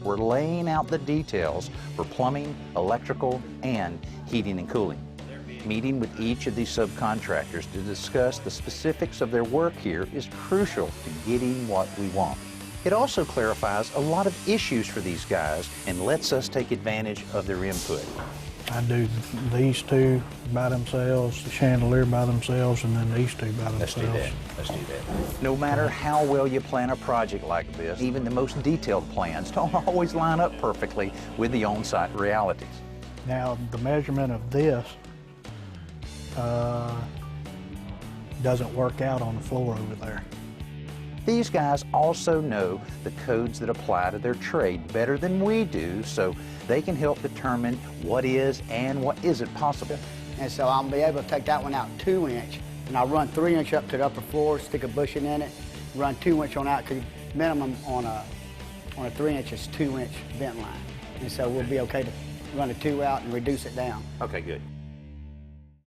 we're laying out the details for plumbing, electrical, and heating and cooling. Meeting with each of these subcontractors to discuss the specifics of their work here is crucial to getting what we want. It also clarifies a lot of issues for these guys and lets us take advantage of their input. I do these two by themselves, the chandelier by themselves, and then these two by themselves. Let's do that. Let's do that. No matter how well you plan a project like this, even the most detailed plans don't always line up perfectly with the on-site realities. Now, the measurement of this doesn't work out on the floor over there. These guys also know the codes that apply to their trade better than we do, so they can help determine what is and what isn't possible. And so I'll be able to take that one out 2-inch, and I'll run 3-inch up to the upper floor, stick a bushing in it, run 2-inch on out, because minimum on a 3-inch is 2-inch vent line. And so we'll be okay to run a 2 out and reduce it down. Okay, good.